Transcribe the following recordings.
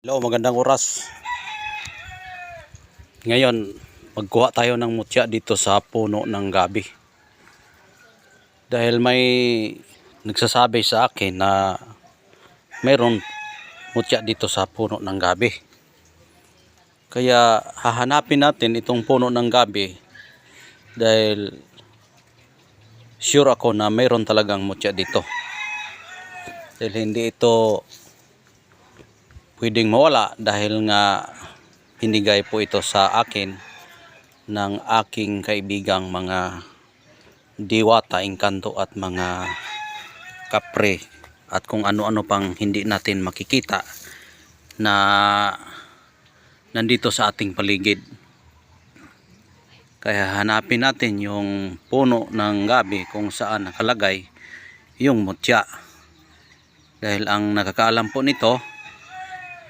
Hello, magandang oras. Ngayon, magkuha tayo ng mutya dito sa puno ng gabi. Dahil may nagsasabi sa akin na mayroon mutya dito sa puno ng gabi. Kaya hahanapin natin itong puno ng gabi dahil sure ako na mayroon talagang mutya dito. Dahil hindi ito pwedeng mawala dahil nga hinigay po ito sa akin ng aking kaibigang mga diwata, engkanto at mga kapre at kung ano-ano pang hindi natin makikita na nandito sa ating paligid. Kaya hanapin natin yung puno ng gabi kung saan nakalagay yung mutya. Dahil ang nakakaalam po nito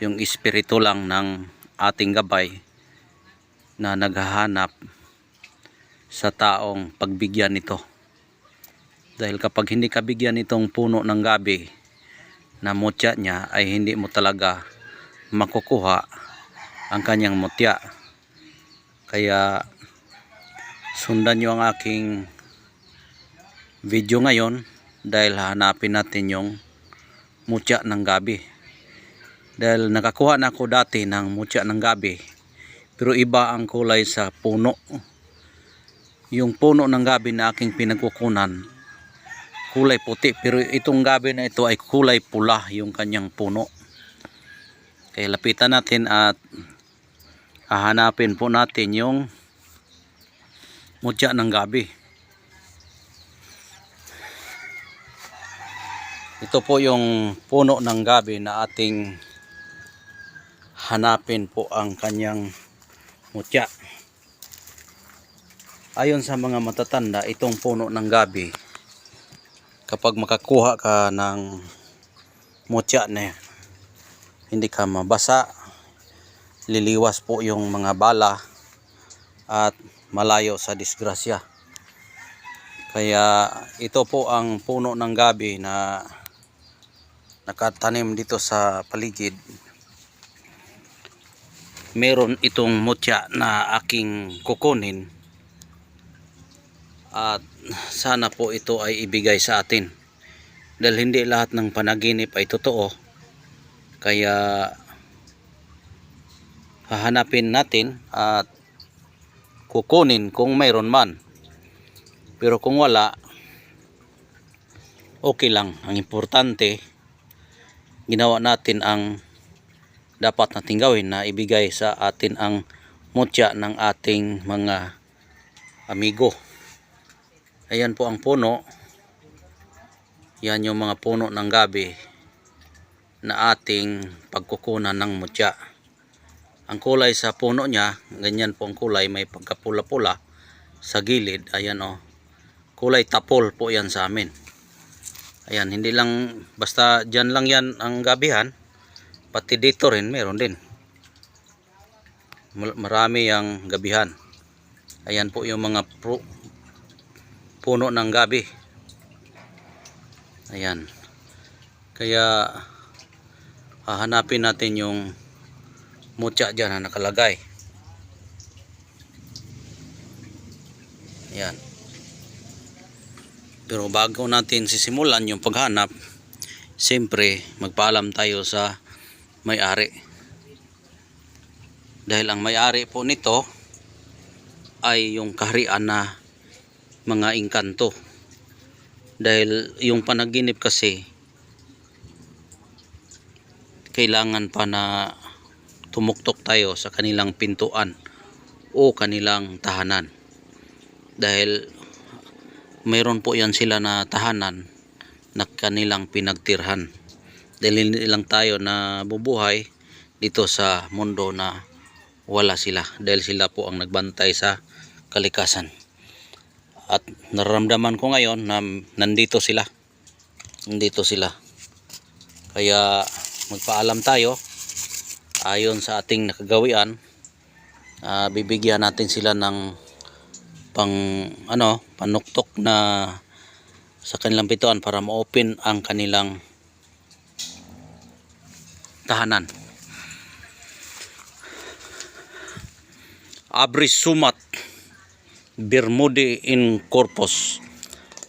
yung espiritu lang ng ating gabay na naghahanap sa taong pagbigyan nito. Dahil kapag hindi ka bigyan itong puno ng gabi na mutya niya ay hindi mo talaga makukuha ang kanyang mutya. Kaya sundan nyo ang aking video ngayon dahil hanapin natin yung mutya ng gabi. Dahil nakakuha na ako dati ng mutya ng gabi pero iba ang kulay sa puno. Yung puno ng gabi na aking pinagkukunan kulay puti, pero itong gabi na ito ay kulay pula yung kanyang puno. Kaya lapitan natin at hahanapin po natin yung mutya ng gabi. Ito po yung puno ng gabi na ating hanapin po ang kanyang mutya. Ayon sa mga matatanda, itong puno ng gabi, kapag makakuha ka ng mutya na hindi ka mabasa, liliwas po yung mga bala at malayo sa disgrasya. Kaya ito po ang puno ng gabi na nakatanim dito sa paligid. Meron itong mutya na aking kukunin at sana po ito ay ibigay sa atin dahil hindi lahat ng panaginip ay totoo. Kaya hahanapin natin at kukunin kung mayroon man, pero kung wala, okay lang. Ang importante, ginawa natin ang dapat nating gawin na ibigay sa atin ang mutya ng ating mga amigo. Ayan po ang puno. Yan yung mga puno ng gabi na ating pagkukunan ng mutya. Ang kulay sa puno niya, ganyan po ang kulay, may pagkapula-pula sa gilid. Ayan o, kulay tapol po yan sa amin. Ayan, hindi lang basta dyan lang yan ang gabihan, pati dito rin meron din. Marami ang gabihan. Ayan po yung mga puno ng gabi. Ayan. Kaya hahanapin natin yung mutya dyan na nakalagay. Ayan. Pero bago natin sisimulan yung paghanap, siyempre magpaalam tayo sa may-ari. Dahil ang may-ari po nito ay yung kaharian na mga engkanto. Dahil yung panaginip kasi kailangan pa na tumuktok tayo sa kanilang pintuan o kanilang tahanan. Dahil mayroon po yan sila na tahanan na kanilang pinagtirhan. Dahil hindi lang tayo na bubuhay dito sa mundo na wala sila. Dahil sila po ang nagbantay sa kalikasan. At nararamdaman ko ngayon na nandito sila. Nandito sila. Kaya magpaalam tayo. Ayon sa ating nakagawian, bibigyan natin sila ng panuktok na sa kanilang pintuan para ma-open ang kanilang tahanan. Abrisumat bermude in corpus.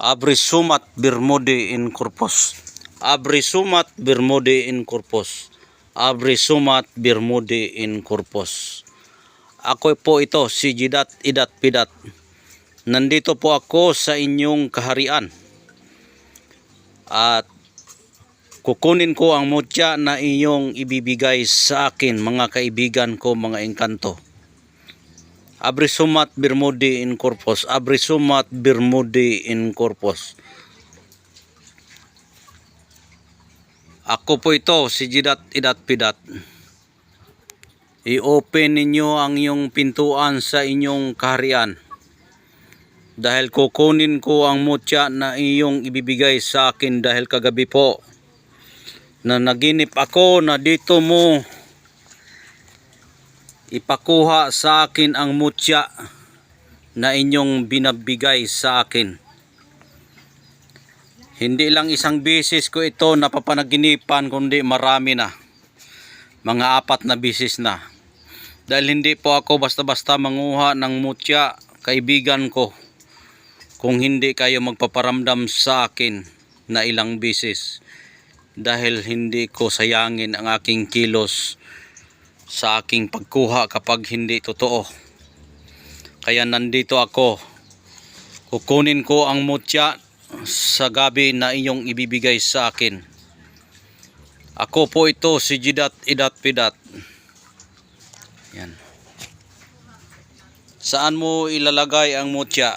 Abrisumat bermude in corpus. Abrisumat bermude in corpus. Abrisumat bermude in corpus. Ako po ito, si Jidat Idat Pidat. Nandito po ako sa inyong kaharian. At kukunin ko ang mutya na inyong ibibigay sa akin, mga kaibigan ko, mga engkanto. Abrisumat bermude in corpus. Abrisumat bermude in corpus. Ako po ito, si Jidat Idat Pidat. I-open ninyo ang iyong pintuan sa inyong kaharian. Dahil kukunin ko ang mutya na iyong ibibigay sa akin dahil kagabi po na naginip ako na dito mo ipakuha sa akin ang mutya na inyong binabigay sa akin. Hindi lang isang beses ko ito napapanaginipan, kundi marami na. Mga 4 na beses na. Dahil hindi po ako basta-basta manguha ng mutya, kaibigan ko, kung hindi kayo magpaparamdam sa akin na ilang beses. Dahil hindi ko sayangin ang aking kilos sa aking pagkuha kapag hindi totoo. Kaya nandito ako. Kukunin ko ang mutya sa gabi na iyong ibibigay sa akin. Ako po ito, si Jidat Idat Pidat. Yan. Saan mo ilalagay ang mutya?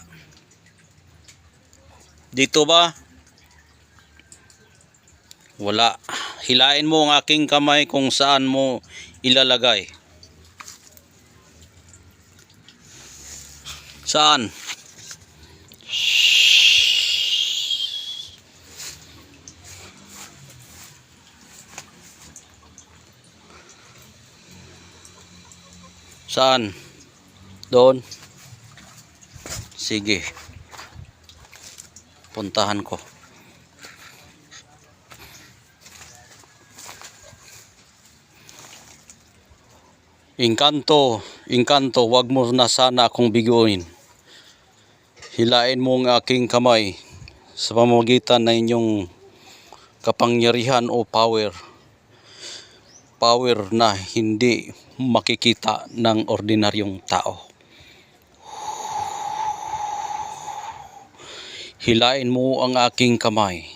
Dito ba? Wala. Hilain mo ang aking kamay kung saan mo ilalagay. Saan? Saan? Doon? Sige. Puntahan ko. Engkanto, wag mo na sana akong biguin. Hilain mo ang aking kamay sa pamamagitan ng inyong kapangyarihan o power. Power na hindi makikita ng ordinaryong tao. Hilain mo ang aking kamay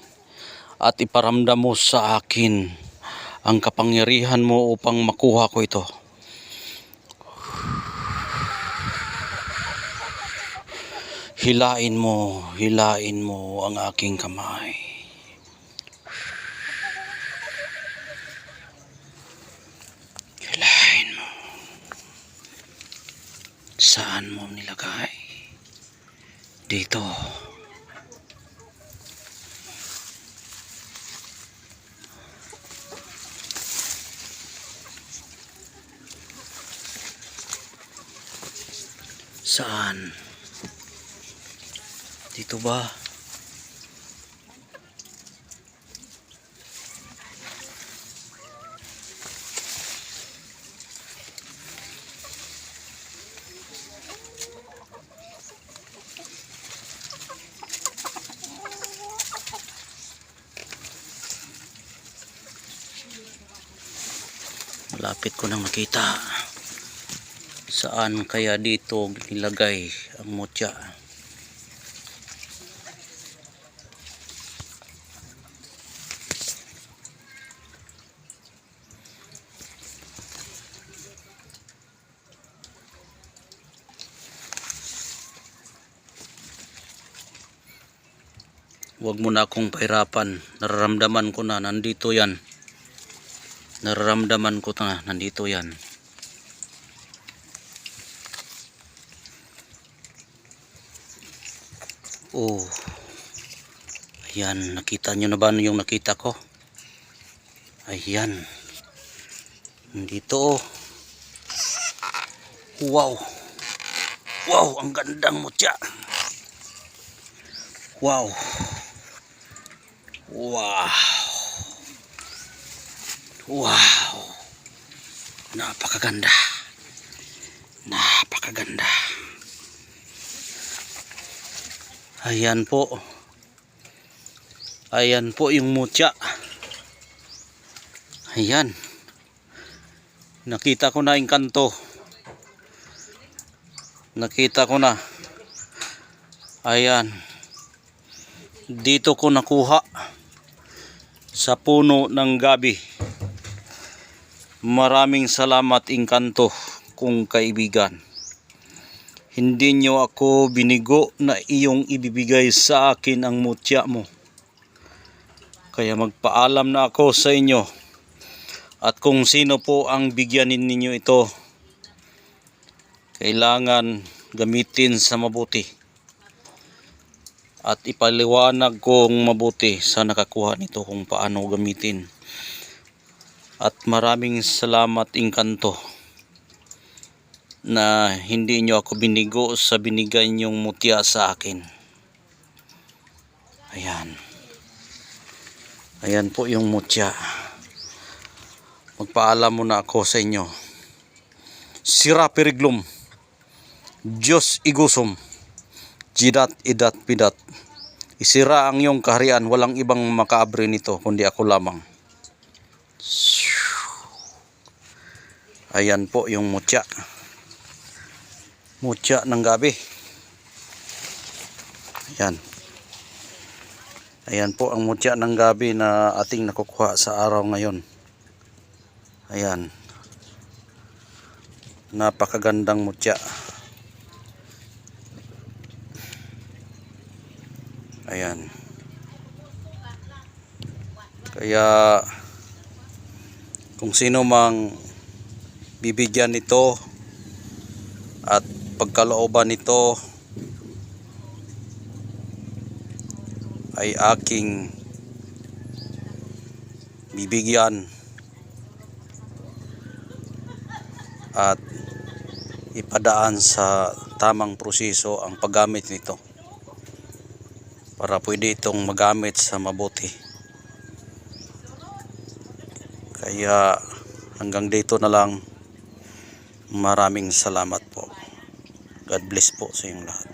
at iparamdam mo sa akin ang kapangyarihan mo upang makuha ko ito. Hilain mo ang aking kamay. Hilain mo. Saan mo nilagay? Dito. Saan? Dito ba? Malapit ko nang nakita. Saan kaya dito nilagay ang mutya? Huwag mo na akong pahirapan. Nararamdaman ko na nandito yan. Nararamdaman ko na nandito yan. Oh. Ayan, nakita nyo na ba yung nakita ko? Ayan. Nandito. Wow. Wow, ang gandang mutya. Wow. Wow. Wow. Napakaganda. Napakaganda. Ayan po. Ayan po yung mutya. Ayan. Nakita ko na yung kanto. Nakita ko na. Ayan. Dito ko nakuha. Sa puno ng gabi. Maraming salamat Engkanto kong kaibigan. Hindi nyo ako binigo na iyong ibibigay sa akin ang mutya mo. Kaya magpaalam na ako sa inyo. At kung sino po ang bigyanin ninyo ito, kailangan gamitin sa mabuti. At ipaliwanag kong mabuti sa nakakuha nito kung paano gamitin. At maraming salamat Engkanto na hindi nyo ako binigo sa binigay nyong mutya sa akin. Ayan. Ayan po yung mutya. Magpaalam muna ako sa inyo. Sira periglum. Diyos igusom. Jidat idat pidat. Isira ang iyong kaharian. Walang ibang makaabre nito kundi ako lamang. Ayan po yung mutya. Mutya ng gabi. Ayan. Ayan po ang mutya ng gabi na ating nakukuha sa araw ngayon. Ayan. Napakagandang mutya. Ayan. Kaya kung sino mang bibigyan nito at pagkalooban nito ay aking bibigyan at ipadaan sa tamang proseso ang paggamit nito para pwede itong magamit sa mabuti. Kaya hanggang dito na lang. Maraming salamat po. God bless po sa inyong lahat.